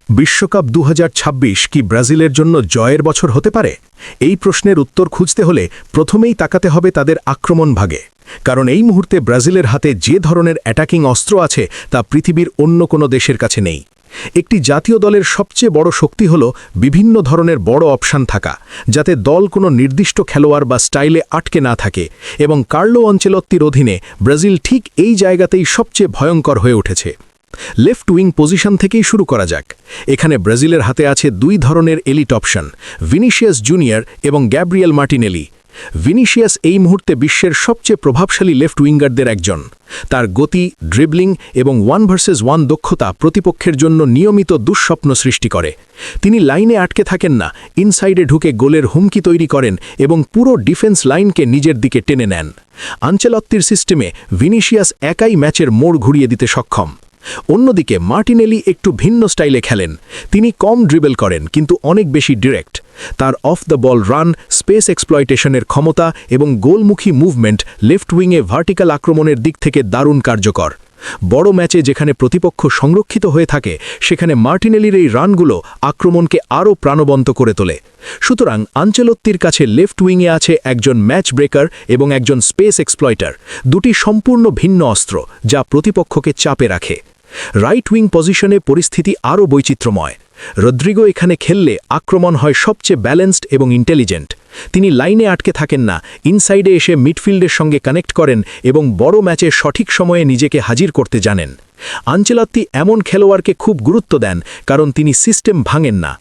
বিশ্বকাপ ২০২৬ কি ব্রাজিলের জন্য জয়ের বছর হতে পারে? এই প্রশ্নের উত্তর খুঁজতে হলে প্রথমেই তাকাতে হবে তাদের আক্রমণ ভাগে। কারণ এই মুহূর্তে ব্রাজিলের হাতে যে ধরনের অ্যাটাকিং অস্ত্র আছে তা পৃথিবীর অন্য কোনো দেশের কাছে নেই। একটি জাতীয় দলের সবচেয়ে বড় শক্তি হল বিভিন্ন ধরনের বড় অপশান থাকা, যাতে দল কোনো নির্দিষ্ট খেলোয়াড় বা স্টাইলে আটকে না থাকে, এবং কার্লো আনচেলত্তির অধীনে ব্রাজিল ঠিক এই জায়গাতেই সবচেয়ে ভয়ঙ্কর হয়ে উঠেছে। লেফট উইং পজিশন থেকেই শুরু করা যাক। এখানে ব্রাজিলের হাতে আছে দুই ধরনের এলিট অপশন, ভিনিসিয়াস জুনিয়র এবং গ্যাব্রিয়েল মার্টিনেলি। ভিনিসিয়াস এই মুহূর্তে বিশ্বের সবচেয়ে প্রভাবশালী লেফট উইঙ্গারদের একজন। তার গতি, ড্রিবলিং এবং 1 ভার্সেস 1 দক্ষতা প্রতিপক্ষের জন্য নিয়মিত দুঃস্বপ্ন সৃষ্টি করে। তিনি লাইনে আটকে থাকেন না, ইনসাইডে ঢুকে গোলের হুমকি তৈরি করেন এবং পুরো ডিফেন্স লাইনকে নিজের দিকে টেনে নেন। আনচেলত্তির সিস্টেমে ভিনিসিয়াস একাই ম্যাচের মোড় ঘুরিয়ে দিতে সক্ষম। অন্যদিকে মার্টিনেলি একটু ভিন্ন স্টাইলে খেলেন। তিনি কম ড্রিবল করেন কিন্তু অনেক বেশি ডিরেক্ট। তার off the ball run, space এক্সপ্লয়টেশনের ক্ষমতা এবং গোলমুখী মুভমেন্ট লেফট উইংয়ে ভার্টিক্যাল আক্রমণের দিক থেকে দারুণ কার্যকর। বড় ম্যাচে যেখানে প্রতিপক্ষ সংরক্ষিত হয়ে থাকে, সেখানে মার্টিনেলির এই রানগুলো আক্রমণকে আরও প্রাণবন্ত করে তোলে। সুতরাং আনচেলত্তির কাছে লেফট উইংয়ে আছে একজন ম্যাচ ব্রেকার এবং একজন স্পেস এক্সপ্লয়টার, দুটি সম্পূর্ণ ভিন্ন অস্ত্র যা প্রতিপক্ষকে চাপে রাখে। রাইট উইং পজিশনে পরিস্থিতি আরও বৈচিত্র্যময়। রদ্রিগো এখানে খেললে আক্রমণ হয় সবচেয়ে ব্যালেন্সড এবং ইন্টেলিজেন্ট। তিনি লাইনে আটকে থাকেন না, ইনসাইডে এসে মিডফিল্ডের সঙ্গে কানেক্ট করেন এবং বড় ম্যাচে সঠিক সময়ে নিজেকে হাজির করতে জানেন। আনচেলত্তি এমন খেলোয়াড়কে খুব গুরুত্ব দেন কারণ তিনি সিস্টেম ভাঙেন না।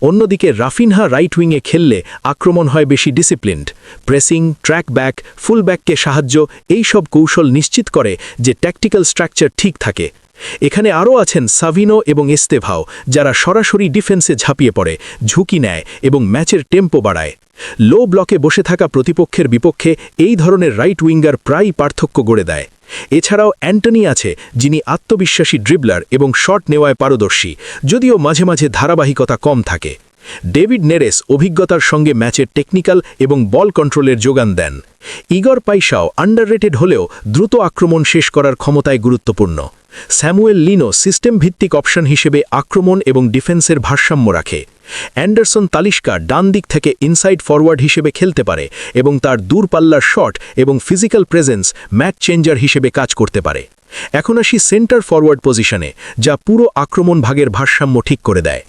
অন্যদিকে রাফিনহা রাইট উইংয়ে খেললে আক্রমণ হয় বেশি ডিসিপ্লিনড। প্রেসিং, ট্র্যাক ব্যাক, ফুল ব্যাককে সাহায্য, এই সব কৌশল নিশ্চিত করে যে ট্যাকটিক্যাল স্ট্রাকচার ঠিক থাকে। এখানে আরও আছেন সাভিনো এবং এস্তেভাও, যারা সরাসরি ডিফেন্সে ঝাঁপিয়ে পড়ে, ঝুঁকি নেয় এবং ম্যাচের টেম্পো বাড়ায়। লো ব্লকে বসে থাকা প্রতিপক্ষের বিপক্ষে এই ধরনের রাইট উইঙ্গার প্রায়ই পার্থক্য গড়ে দেয়। এছাড়াও অ্যান্টনি আছে, যিনি আত্মবিশ্বাসী ড্রিবলার এবং শট নেওয়ায় পারদর্শী, যদিও মাঝে মাঝে ধারাবাহিকতা কম থাকে। ডেভিড নেরেস অভিজ্ঞতার সঙ্গে ম্যাচের টেকনিক্যাল এবং বল কন্ট্রোলের যোগান দেন। ইগর পাইসাও আন্ডাররেটেড হলেও দ্রুত আক্রমণ শেষ করার ক্ষমতায় গুরুত্বপূর্ণ। স্যামুয়েল লিনো সিস্টেম ভিত্তিক অপশন হিসেবে আক্রমণ এবং ডিফেন্সের ভারসাম্য রাখে। অ্যান্ডারসন তালিস্কা ডান দিক থেকে ইনসাইড ফরওয়ার্ড হিসেবে খেলতে পারে এবং তার দূরপাল্লার শট এবং ফিজিক্যাল প্রেজেন্স ম্যাচ চেঞ্জার হিসেবে কাজ করতে পারে। এখন আসি সেন্টার ফরওয়ার্ড পজিশনে, যা পুরো আক্রমণ ভাগের ভারসাম্য ঠিক করে দেয়।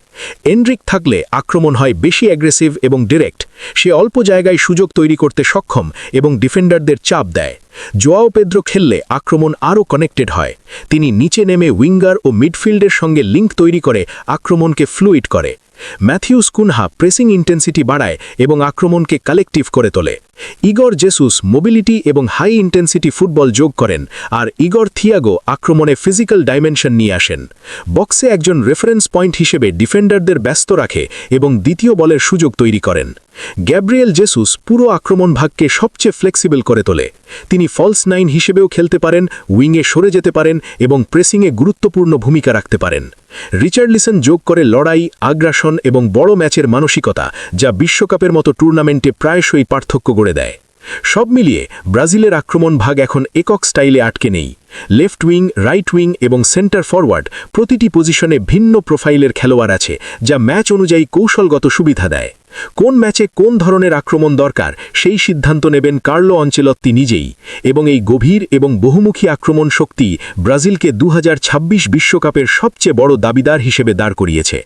এনরিক থাকলে আক্রমণ হয় বেশি অ্যাগ্রেসিভ এবং ডিরেক্ট। সে অল্প জায়গায় সুযোগ তৈরি করতে সক্ষম এবং ডিফেন্ডারদের চাপ দেয়। জোয়াও পেদ্রো খেললে আক্রমণ আরও কানেক্টেড হয়। তিনি নিচে নেমে উইঙ্গার ও মিডফিল্ডের সঙ্গে লিঙ্ক তৈরি করে আক্রমণকে ফ্লুইড করে। ম্যাথিউস কুনহা প্রেসিং ইন্টেন্সিটি বাড়ায় এবং আক্রমণকে কালেকটিভ করে তোলে। ইগর জেসুস মোবিলিটি এবং হাই ইন্টেন্সিটি ফুটবল যোগ করেন, আর ইগর থিয়াগো আক্রমণে ফিজিক্যাল ডাইমেনশন নিয়ে আসেন। বক্সে একজন রেফারেন্স পয়েন্ট হিসেবে ডিফেন্ডারদের ব্যস্ত রাখে এবং দ্বিতীয় বলের সুযোগ তৈরি করেন। গ্যাব্রিয়েল জেসুস পুরো আক্রমণ ভাগকে সবচেয়ে ফ্লেক্সিবল করে তোলে। তিনি ফলস নাইন হিসেবেও খেলতে পারেন, উইংয়ে সরে যেতে পারেন এবং প্রেসিংয়ে গুরুত্বপূর্ণ ভূমিকা রাখতে পারেন। রিচার্ডলিসন যোগ করে লড়াই, আগ্রাসন এবং বড় ম্যাচের মানসিকতা, যা বিশ্বকাপের মতো টুর্নামেন্টে প্রায়শই পার্থক্য গড়ে দেয়। সব মিলিয়ে ব্রাজিলের আক্রমণ ভাগ এখন একক স্টাইলে আটকে নেই। লেফট উইং, রাইট উইং এবং সেন্টার ফরওয়ার্ড প্রতিটি পজিশনে ভিন্ন প্রোফাইলের খেলোয়াড় আছে, যা ম্যাচ অনুযায়ী কৌশলগত সুবিধা দেয়। কোন ম্যাচে কোন ধরনের আক্রমণ দরকার সেই সিদ্ধান্ত নেবেন কার্লো আনচেলত্তি নিজেই, এবং এই গভীর এবং বহুমুখী আক্রমণ শক্তি ব্রাজিলকে ২০২৬ বিশ্বকাপের সবচেয়ে বড় দাবিদার হিসেবে দাঁড় করিয়েছে।